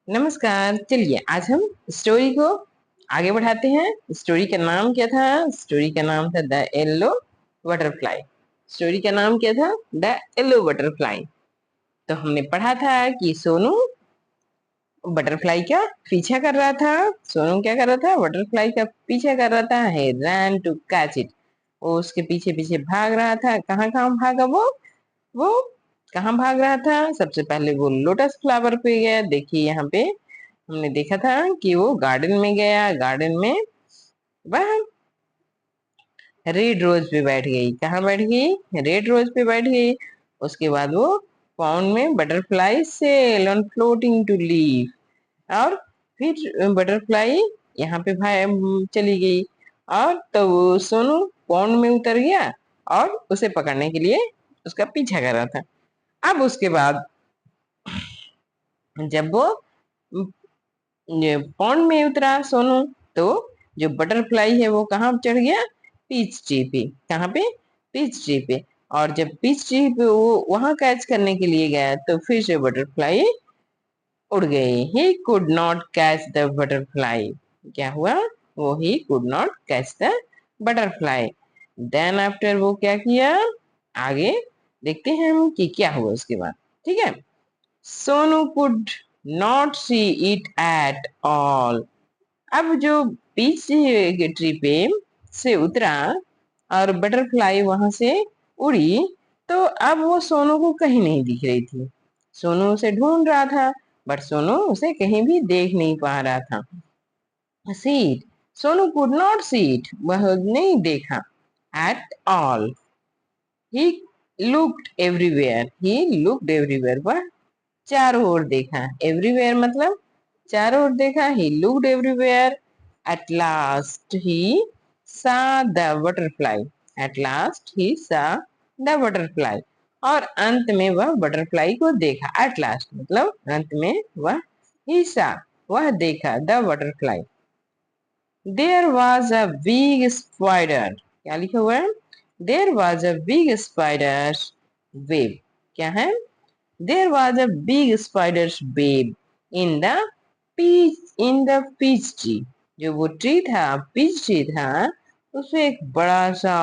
नमस्कार। चलिए आज हम स्टोरी को आगे बढ़ाते हैं। स्टोरी का नाम क्या था? स्टोरी का नाम था द येलो बटरफ्लाई। स्टोरी का नाम क्या था? The yellow butterfly. तो हमने पढ़ा था कि सोनू बटरफ्लाई का पीछा कर रहा था। सोनू क्या कर रहा था? बटरफ्लाई का पीछा कर रहा था। he ran to catch it। वो उसके पीछे पीछे भाग रहा था। कहाँ कहाँ भागा वो कहाँ भाग रहा था? सबसे पहले वो लोटस फ्लावर पे गया। देखिए यहाँ पे हमने देखा था कि वो गार्डन में गया। गार्डन में वह रेड रोज पे बैठ गई। कहाँ बैठ गई? रेड रोज पे बैठ गई। उसके बाद वो पाउंड में butterfly sail on floating to leaf. और फिर बटरफ्लाई यहाँ पे भाई चली गई। और तो वो सोनू पाउंड में उतर गया और उसे पकड़ने के लिए उसका पीछा कर रहा था। अब उसके बाद जब वो पौंड में उतरा सोनू, तो जो बटरफ्लाई है वो कहाँ चढ़ गया? पीच ट्री पे। कहाँ पे? पीच ट्री पे। और जब पीच ट्री पे वो वहां कैच करने के लिए गया तो फिर से बटरफ्लाई उड़ गई। He could not catch the butterfly. क्या हुआ? वो he could not catch the butterfly. Then after वो क्या किया? आगे देखते हैं हम कि क्या हुआ उसके बाद। ठीक है। Sonu could not see it at all. अब जो पीच के ट्री पे से उतरा और बटरफ्लाई वहां से उड़ी, तो अब वो सोनू को कहीं नहीं दिख रही थी। सोनू उसे ढूंढ रहा था बट सोनू उसे कहीं भी देख नहीं पा रहा था। See it Sonu could not see it, वह नहीं देखा। At all he looked everywhere. He looked everywhere, वह चारों ओर देखा। एवरीवेयर मतलब चारों ओर देखा। He looked everywhere. At last he saw the butterfly. At last he saw the butterfly. और अंत में वह बटरफ्लाई को देखा। एट लास्ट मतलब अंत में वह ही सा, वह देखा the butterfly. There was a big spider. क्या लिखा हुआ है? There was a big spider web. क्या है? There was a big spider's web in the peach tree। जो वो ट्री था, पीच ट्री था, उसमें एक बड़ा सा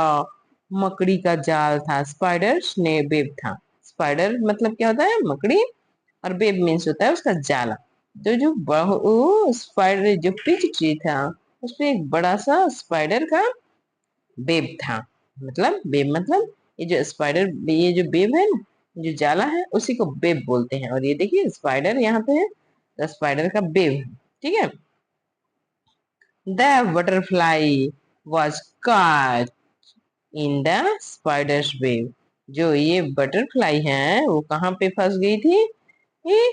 मकड़ी का जाल था। स्पाइडर ने वेब था। स्पाइडर मतलब क्या होता है? मकड़ी। और वेब मीन्स होता है उसका जाला। तो जो वो स्पाइडर जो पीच ट्री था, उसमें एक बड़ा सा स्पाइडर का वेब था। मतलब वेब मतलब ये जो स्पाइडर, ये जो वेब है ना, जो जाला है, उसी को वेब बोलते हैं। और ये देखिए स्पाइडर यहाँ पे है, तो स्पाइडर का वेब है। ठीक है। The butterfly was caught in the spiders web. जो ये बटरफ्लाई है वो कहाँ पे फंस गई थी? ये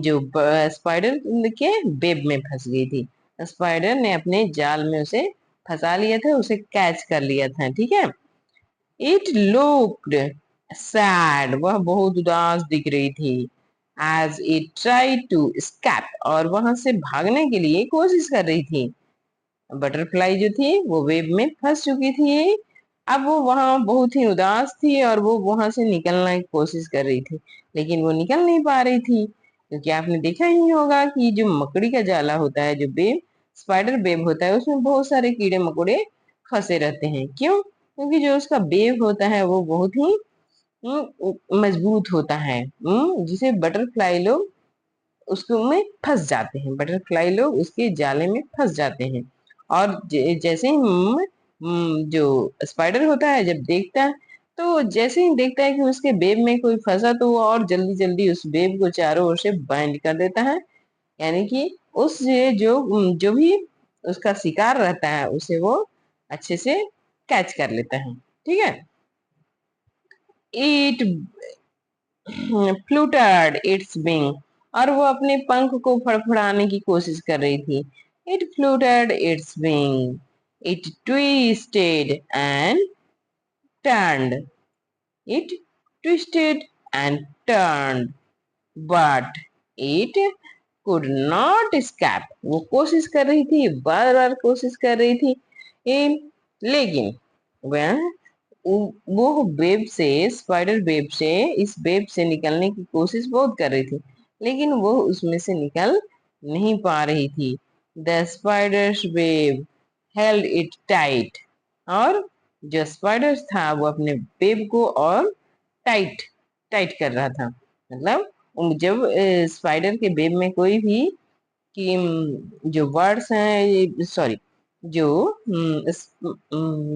जो स्पाइडर के वेब में फंस गई थी। स्पाइडर ने अपने जाल में उसे फंसा लिया था, उसे कैच कर लिया था। ठीक है। इट लुक्ड सैड, वह बहुत उदास दिख रही थी। As it tried to escape, और वहां से भागने के लिए कोशिश कर रही थी। बटरफ्लाई जो थी वो वेब में फंस चुकी थी। अब वो वहां बहुत ही उदास थी और वो वहां से निकलने की कोशिश कर रही थी, लेकिन वो निकल नहीं पा रही थी। क्योंकि आपने देखा ही होगा कि जो मकड़ी का जाला होता है, जो वेब, स्पाइडर वेब होता है, उसमें बहुत सारे कीड़े मकोड़े फंसे रहते हैं। क्यों? क्योंकि जो उसका वेब होता है वो बहुत ही मजबूत होता है। जिसे बटरफ्लाई लोग उसको में फंस जाते हैं। बटरफ्लाई लोग उसके जाले में फंस जाते हैं। और जैसे ही जो स्पाइडर होता है जब देखता है, तो जैसे ही देखता है कि उसके वेब में कोई फंसा, तो वो और जल्दी जल्दी उस वेब को चारों ओर से बाइंड कर देता है। यानी कि उस जो भी उसका शिकार रहता है उसे वो अच्छे से कैच कर लेता है। ठीक है। इट फ्लूटर्ड इट्स विंग, और वो अपने पंख को फड़फड़ाने की कोशिश कर रही थी। It fluttered its wing. It twisted and turned. It twisted and turned but it could not escape। वो कोशिश कर रही थी, बार बार कोशिश कर रही थी, लेकिन वह वो वेब से, स्पाइडर वेब से, इस वेब से निकलने की कोशिश बहुत कर रही थी, लेकिन वो उसमें से निकल नहीं पा रही थी। The spiders web held it tight, और जो स्पाइडर था वो अपने वेब को और टाइट टाइट कर रहा था। मतलब जब स्पाइडर के वेब में कोई भी कि जो वर्ड्स हैं, सॉरी, जो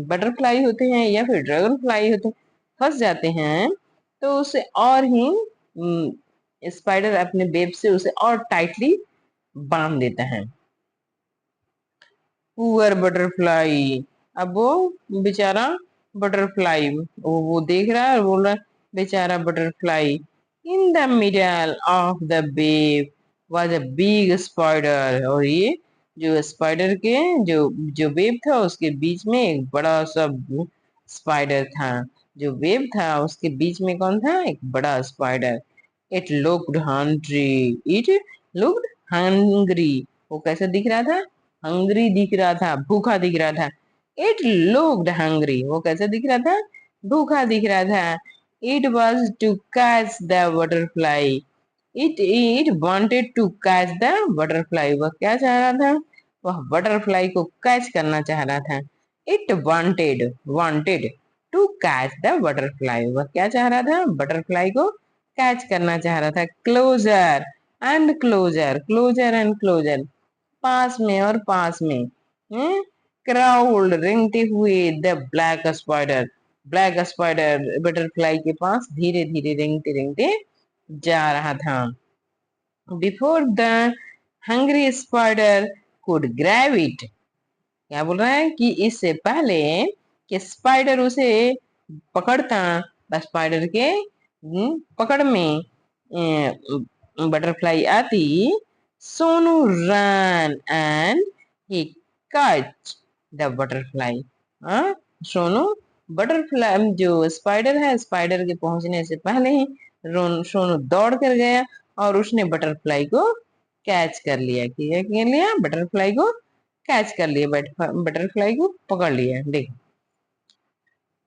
बटरफ्लाई होते हैं या फिर ड्रैगन फ्लाई होते हैं, फंस जाते हैं, तो उसे और ही स्पाइडर अपने वेब से उसे और टाइटली बांध देता है। पुअर बटरफ्लाई, अब वो बेचारा बटरफ्लाई, वो देख रहा है और बोल रहा है, बेचारा butterfly. In the middle of the wave was a big spider, और ये जो स्पाइडर के जो जो वेब था उसके बीच में एक बड़ा सा स्पाइडर था। जो वेब था उसके बीच में कौन था? एक बड़ा spider. It looked hungry, it looked hungry, वो कैसा दिख रहा था? हंग्री दिख रहा था, भूखा दिख रहा था। इट लुक्ड हंग्री, वो कैसा दिख रहा था? भूखा दिख रहा था। It was to catch the butterfly, it wanted to catch the butterfly, वह क्या चाह रहा था? वह बटरफ्लाई को कैच करना चाह रहा था। It wanted to catch the butterfly, वह क्या चाह रहा था? बटरफ्लाई को कैच करना चाह रहा था। Closer and closer, closer and closer, पास में और पास में। क्राउड रेंगते हुए द ब्लैक स्पाइडर बटरफ्लाई के पास धीरे धीरे रेंगते रेंगते जा रहा था। Before the hungry spider could grab it, क्या बोल रहा है कि इससे पहले कि स्पाइडर उसे पकड़ता, स्पाइडर के पकड़ में बटरफ्लाई आती, Sonu run and he catch the butterfly. हाँ, सोनू बटरफ्लाई जो स्पाइडर है, स्पाइडर के पहुंचने से पहले ही सोनू दौड़ कर गया और उसने बटरफ्लाई को कैच कर लिया। क्या कर लिया? बटरफ्लाई को कैच कर लिया, बटरफ्लाई को पकड़ लिया। देखो,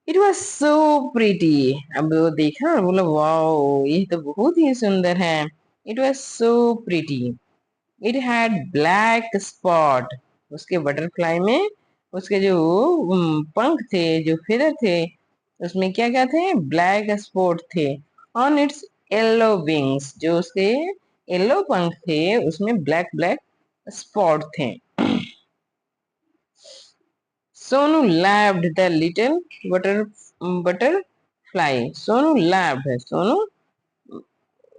इट वॉज सो प्रीटी, अब वो देखा और बोला वाओ ये तो बहुत ही सुंदर है। It was so pretty, it had black spot, उसके बटरफ्लाई में उसके जो पंख थे, जो फेदर थे, उसमें क्या क्या थे? ब्लैक स्पॉट थे। ऑन इट्स येलो विंग्स, जो उसके येलो पंख थे उसमें ब्लैक ब्लैक स्पॉट थे। Sonu laughed the little butter butterfly, Sonu laughed है, सोनू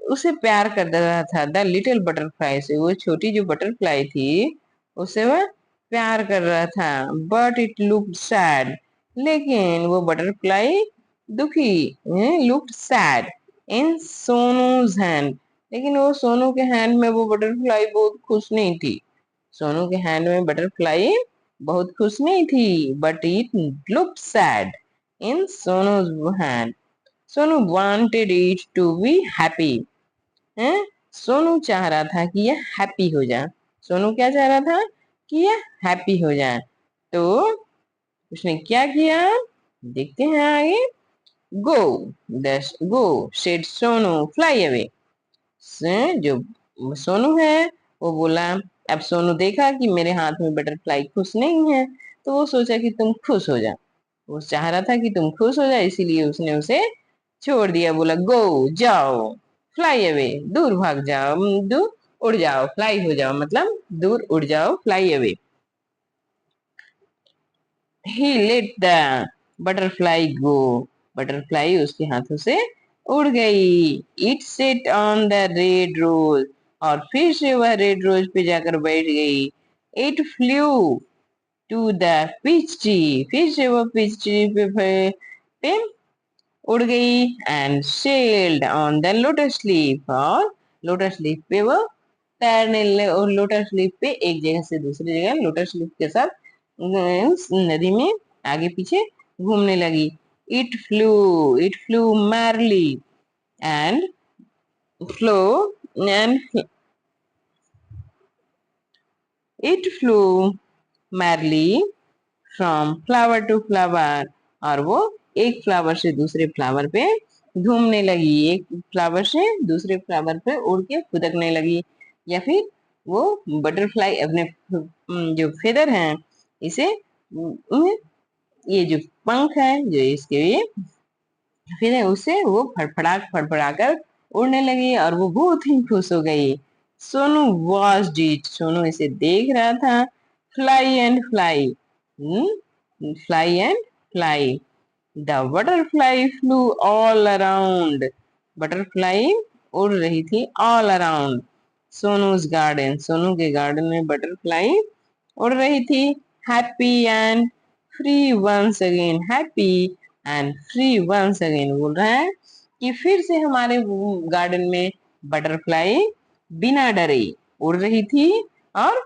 उसे प्यार कर रहा था। द लिटिल बटरफ्लाई से, वो छोटी जो बटरफ्लाई थी उसे वह प्यार कर रहा था। बट इट लुक्ड सैड, लेकिन वो बटरफ्लाई दुखी, looked sad in Sonu's hand, लेकिन वो सोनू के हैंड में वो बटरफ्लाई बहुत खुश नहीं थी। सोनू के हैंड में बटरफ्लाई बहुत खुश नहीं थी। But it looked sad in Sonu's hand, Sonu wanted it to be happy, है? सोनू चाह रहा था कि यह हैप्पी हो जाए। सोनू क्या चाह रहा था? कि यह हैप्पी हो जाए। तो उसने क्या किया? देखते हैं आगे। गो गो सेड सोनू फ्लाई अवे, जो सोनू है वो बोला। अब सोनू देखा कि मेरे हाथ में बटरफ्लाई खुश नहीं है, तो वो सोचा कि तुम खुश हो जा, वो चाह रहा था कि तुम खुश हो जाए, इसीलिए उसने उसे छोड़ दिया। बोला गो, जाओ, फ्लाई अवे, दूर भाग जाओ, दूर उड़ जाओ, फ्लाई हो जाओ, मतलब दूर उड़ जाओ, fly away. He let the butterfly go, butterfly उसके हाथों से उड़ गई। It sat on the red rose, और फिर से वह रेड रोज पे जाकर बैठ गई। It flew to the peach tree, फिर से वह पीच ट्री पे उड़ गई। And settled on the lotus leaf, और लोटस लीफ पे वो और लोटस लीफ पे एक जगह से दूसरी जगह लोटस लीफ के साथ नदी में आगे पीछे घूमने लगी। It flew merrily and flow and it flew merrily from flower to flower, और वो एक फ्लावर से दूसरे फ्लावर पे घूमने लगी, एक फ्लावर से दूसरे फ्लावर पे उड़ के फुदकने लगी, या फिर वो बटरफ्लाई अपने जो फेदर हैं इसे ये जो पंख है जो इसके ये फिर उसे वो फड़फड़ा कर उड़ने लगी और वो बहुत ही खुश हो गई। सोनू वॉच्ड इट, सोनू इसे देख रहा था। Fly and fly, fly and fly, the butterfly flew all around, butterfly उड़ रही थी all around Sonu's garden, Sonu के गार्डन में बटरफ्लाई उड़ रही थी। Happy and free once again, happy and free once again बोल रहा है कि फिर से हमारे गार्डन में बटरफ्लाई बिना डरे उड़ रही थी और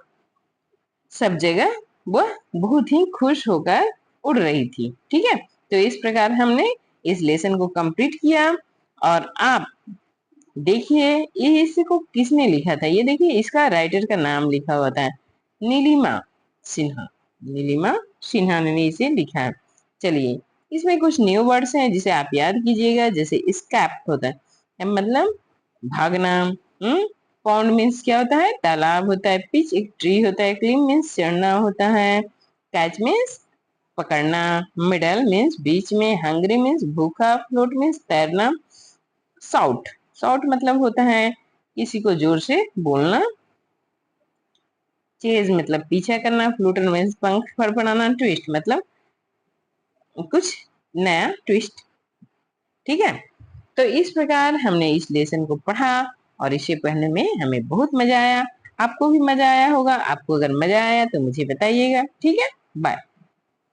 सब जगह वह बहुत ही खुश होकर उड़ रही थी। ठीक है, तो इस प्रकार हमने इस लेसन को कंप्लीट किया। और आप देखिए ये इसको किसने लिखा था, ये देखिए इसका राइटर का नाम लिखा हुआ था नीलिमा सिन्हा, नीलिमा सिन्हा ने इसे लिखा है। चलिए इसमें कुछ न्यू वर्ड्स हैं जिसे आप याद कीजिएगा, जैसे स्कैप होता है मतलब भागना, पॉन्ड मीन्स क्या होता है, तालाब होता है। पिच एक ट्री होता है। क्लिम मीन्स चढ़ना होता है। कैच मीन्स पकड़ना। मिडल मीन्स बीच में। हंग्री मीन्स भूखा। फ्लोट मीन्स तैरना। साउट, साउट मतलब होता है किसी को जोर से बोलना। चेज मतलब पीछा करना। फ्लूटर मीन्स पंख फड़फड़ाना। ट्विस्ट मतलब कुछ नया ट्विस्ट। ठीक है, तो इस प्रकार हमने इस लेसन को पढ़ा और इसे पढ़ने में हमें बहुत मजा आया। आपको भी मजा आया होगा। आपको अगर मजा आया तो मुझे बताइएगा। ठीक है, बाय।